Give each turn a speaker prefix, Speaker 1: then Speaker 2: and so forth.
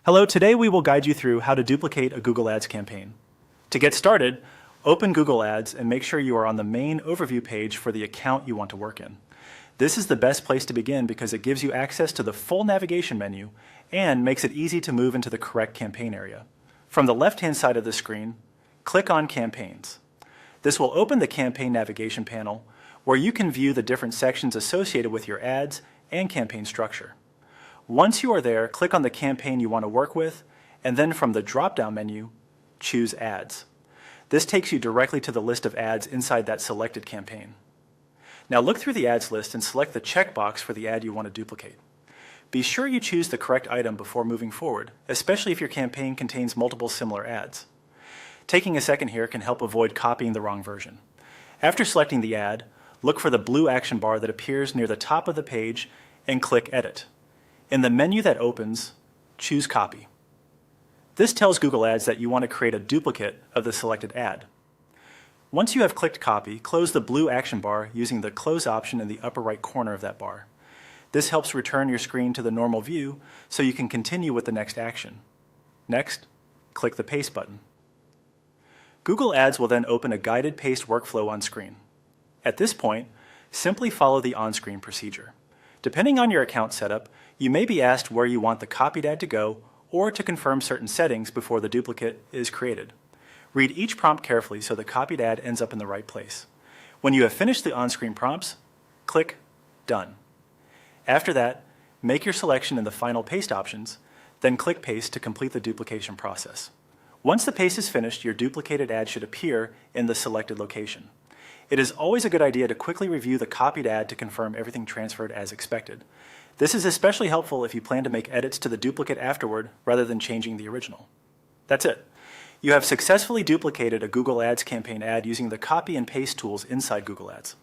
Speaker 1: Hello, today we will guide you through how to duplicate a Google Ads campaign. To get started, open Google Ads and make sure you are on the main overview page for the account you want to work in. This is the best place to begin because it gives you access to the full navigation menu and makes it easy to move into the correct campaign area. From the left-hand side of the screen, click on Campaigns. This will open the campaign navigation panel where you can view the different sections associated with your ads and campaign structure. Once you are there, click on the campaign you want to work with, and then from the drop-down menu, choose Ads. This takes you directly to the list of ads inside that selected campaign. Now look through the ads list and select the checkbox for the ad you want to duplicate. Be sure you choose the correct item before moving forward, especially if your campaign contains multiple similar ads. Taking a second here can help avoid copying the wrong version. After selecting the ad, look for the blue action bar that appears near the top of the page and click Edit. In the menu that opens, choose Copy. This tells Google Ads that you want to create a duplicate of the selected ad. Once you have clicked Copy, close the blue action bar using the Close option in the upper right corner of that bar. This helps return your screen to the normal view so you can continue with the next action. Next, click the Paste button. Google Ads will then open a guided paste workflow on screen. At this point, simply follow the on-screen procedure. Depending on your account setup, you may be asked where you want the copied ad to go or to confirm certain settings before the duplicate is created. Read each prompt carefully so the copied ad ends up in the right place. When you have finished the on-screen prompts, click Done. After that, make your selection in the final paste options, then click Paste to complete the duplication process. Once the paste is finished, your duplicated ad should appear in the selected location. It is always a good idea to quickly review the copied ad to confirm everything transferred as expected. This is especially helpful if you plan to make edits to the duplicate afterward rather than changing the original. That's it. You have successfully duplicated a Google Ads campaign ad using the copy and paste tools inside Google Ads.